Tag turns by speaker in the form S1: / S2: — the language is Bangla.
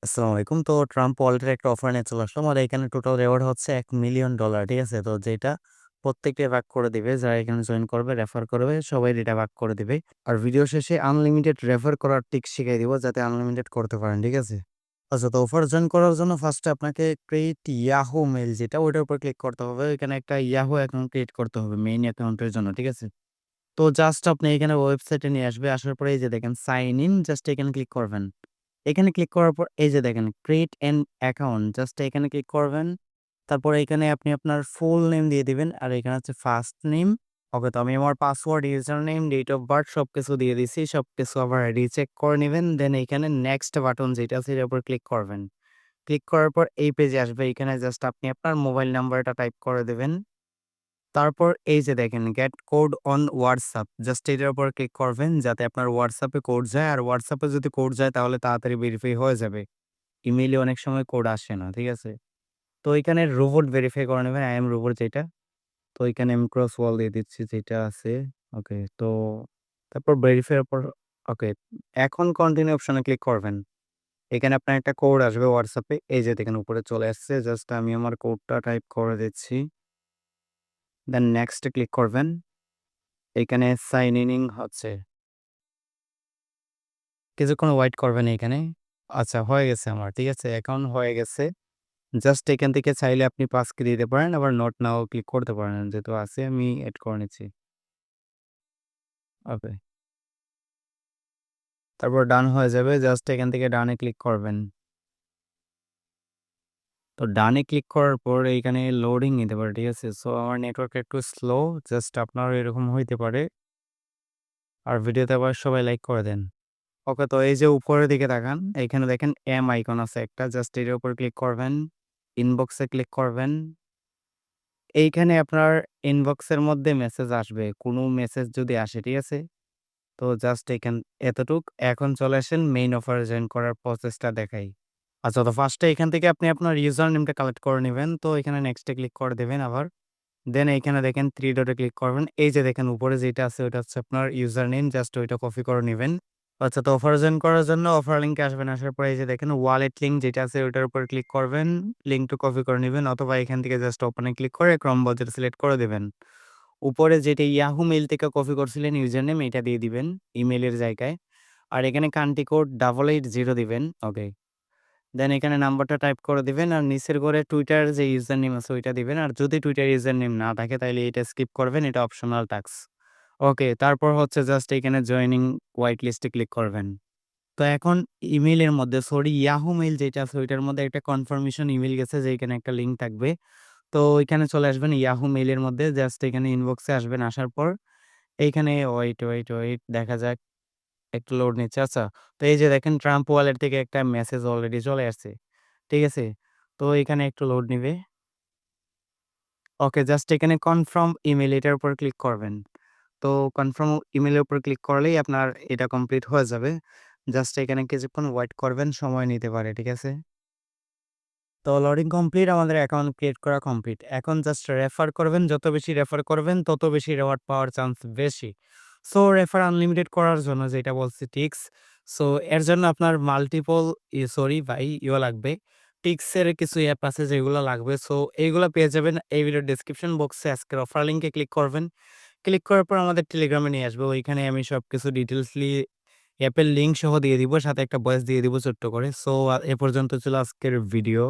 S1: আসসালামু আলাইকুম। তো ট্রাম্প ওয়ালেটের একটা অফার নিয়ে চলে আসলাম। আর এখানে টোটাল রিওয়ার্ড হচ্ছে $1,000,000, ঠিক আছে? তো যেটা প্রত্যেককে ভাগ করে দিবে। যারা এখানে জয়েন করবে, রেফার করবে, সবাই এটা ভাগ করে দিবে। আর ভিডিও শেষে আনলিমিটেড রেফার করার ট্রিক্স শিখাই দিব যাতে আনলিমিটেড করতে পারেন, ঠিক আছে? আচ্ছা, তো অফার জয়েন করার জন্য ফার্স্টে আপনাকে ক্রিয়েট ইয়াহু মেইল যেটা ওইটার উপর ক্লিক করতে হবে। এখানে একটা ইয়াহু অ্যাকাউন্ট ক্রিয়েট করতে হবে মেইন অ্যাকাউন্টের জন্য, ঠিক আছে? তো জাস্ট আপনি এখানে ওয়েবসাইটে নিয়ে আসবে। আসার পরে এই যে দেখেন সাইন ইন, জাস্ট এখানে ক্লিক করবেন। এখানে ক্লিক করার পর এই যে দেখেন ক্রিয়েট অ্যান অ্যাকাউন্ট, জাস্ট এখানে ক্লিক করবেন। তারপরে এখানে আপনি আপনার ফুল নেম দিয়ে দিবেন। আর এখানে হচ্ছে ফার্স্ট নেম। ওকে, তো আমি আমার password, user name, date of birth সবকিছু দিয়ে দিছি। সবকিছু আবার রিচেক করে নিবেন। দেন এখানে নেক্সট বাটন যেটা আছে এটার উপর ক্লিক করবেন। ক্লিক করার পর এই পেজে আসবে। এখানে জাস্ট আপনি আপনার মোবাইল নাম্বারটা টাইপ করে দিবেন। তারপর এই যে দেখেন gate code on WhatsApp, just এটার উপর ক্লিক করবেন যাতে আপনার হোয়াটসঅ্যাপে কোড যায়। আর হোয়াটসঅ্যাপে যদি কোড যায় তাহলে তাড়াতাড়ি ভেরিফাই হয়ে যাবে। ইমেইলে অনেক সময় কোড আসে না, ঠিক আছে? তো এখানে রোবট ভেরিফাই করে নেবেন, আই এম রোবট যেটা। তো এখানে আমি ক্রস ওয়াল দিয়ে দিচ্ছি যেটা আছে। ওকে, তো তারপর ভেরিফাই এর পর ওকে, এখন কন্টিনিউ অপশনে ক্লিক করবেন। এখানে আপনার একটা কোড আসবে হোয়াটসঅ্যাপে। এই যে দেখেন উপরে চলে আসছে। জাস্ট আমি আমার কোডটা টাইপ করে দিচ্ছি। দেন নেক্সট এ ক্লিক করবেন। এখানে সাইন ইন হচ্ছে। কিছুক্ষণ ওয়েট করবেন এখানে। আচ্ছা, হয়ে গেছে আমার। ঠিক আছে? অ্যাকাউন্ট হয়ে গেছে। জাস্ট এখান থেকে চাইলে আপনি পাসকে দিতে পারেন, আবার নট নাও ক্লিক করতে পারেন। যেহেতু আছে আমি এড করে নিচ্ছি। ওকে। তারপর ডান হয়ে যাবে। জাস্ট এখান থেকে ডানে ক্লিক করবেন। তো ডানে ক্লিক করার পর এইখানে লোডিং নিতে পারে, ঠিক আছে? সো আমার নেটওয়ার্ক একটু স্লো। জাস্ট আপনারও এরকম হইতে পারে। আর ভিডিওতে আবার সবাই লাইক করে দেন। ওকে, তো এই যে উপরের দিকে তাকান। এইখানে দেখেন এম আইকন আছে একটা। জাস্ট এটার উপর ক্লিক করবেন। ইনবক্সে ক্লিক করবেন। এইখানে আপনার ইনবক্সের মধ্যে মেসেজ আসবে। কোনো মেসেজ যদি আসে, ঠিক আছে? তো জাস্ট এতটুক। এখন চলে আসেন মেইন অফারে জয়েন করার প্রসেসটা দেখাই। আচ্ছা, তো ফার্স্টে এখান থেকে আপনি আপনার ইউজার নেমটা কালেক্ট করে নিবেন। তো এখানে নেক্সটে ক্লিক করে দিবেন আবার। দেন এইখানে দেখেন 3 ডটে ক্লিক করবেন। এই যে দেখেন উপরে যেটা আছে ওইটা হচ্ছে আপনার ইউজার নেম। জাস্ট ওইটা কপি করে নিবেন। আচ্ছা, তো অফার জয়েন করার জন্য অফার লিঙ্কে আসবেন। আসার পরে এই যে দেখেন ওয়ালেট লিঙ্ক যেটা আছে ওইটার উপর ক্লিক করবেন। লিঙ্কটা কপি করে নিবেন অথবা এখান থেকে জাস্ট ওপেনে ক্লিক করে ক্রোম ব্রাউজার সিলেক্ট করে দিবেন। উপরে যেটা ইয়াহু মেইল থেকে কপি করছিলেন ইউজার নেম এটা দিয়ে দিবেন ইমেইলের জায়গায়। আর এখানে কান্ট্রি কোড 880 দিবেন। ওকে। দেন এখানে নাম্বারটা টাইপ করে দিবেন আর নিচের ঘরে টুইটার যে ইউজার নেম আছে ওইটা দিবেন। আর যদি টুইটার ইউজার নেম না থাকে তাহলে এটা স্কিপ করবেন, এটা অপশনাল টাস্ক। ওকে, তারপর হচ্ছে জাস্ট এখানে জয়েনিং হোয়াইট লিস্টে ক্লিক করবেন। তো এখন ইমেইলের মধ্যে ইয়াহু মেইল যেটা আছে ওইটার মধ্যে একটা কনফার্মেশন ইমেইল গেছে যে এখানে একটা লিঙ্ক থাকবে। তো ওইখানে চলে আসবেন ইয়াহু মেইলের মধ্যে। জাস্ট এখানে ইনবক্সে আসবেন। আসার পর এইখানে ওয়েট দেখা যাক, একটু লোড নিচ্ছে। আচ্ছা, তো এই যে দেখেন ট্রাম্প ওয়ালেট থেকে একটা মেসেজ অলরেডি চলে আসছে। ঠিক আছে? তো এখানে একটু লোড নিবে। ওকে, জাস্ট এখানে কনফার্ম ইমেইল এটার উপর ক্লিক করবেন। তো কনফার্ম ইমেইলের উপর ক্লিক করলেই আপনার এটা কমপ্লিট হয়ে যাবে। জাস্ট এখানে কিছুক্ষণ ওয়েট করবেন, সময় নিতে পারে, ঠিক আছে? তো লোডিং কমপ্লিট, আমাদের অ্যাকাউন্ট ক্রিয়েট করা কমপ্লিট। এখন জাস্ট রেফার করবেন। যত বেশি রেফার করবেন তত বেশি রিওয়ার্ড পাওয়ার চান্স বেশি। সো রেফার আনলিমিটেড করার জন্য যেটা বলছি টিক্স। সো এর জন্য আপনার মাল্টিপল লাগবে। টিক্সের কিছু অ্যাপ আছে যেগুলো লাগবে। সো এইগুলা পেয়ে যাবেন এই ভিডিওর ডেসক্রিপশন বক্সে। আজকের অফার লিংকে ক্লিক করবেন। ক্লিক করার পর আমাদের টেলিগ্রামে নিয়ে আসবে। ওইখানে আমি সবকিছু ডিটেইলসলি অ্যাপের লিঙ্ক সহ দিয়ে দিব। সাথে একটা ভয়েস দিয়ে দিব ছোট্ট করে। সো এ পর্যন্ত ছিল আজকের ভিডিও।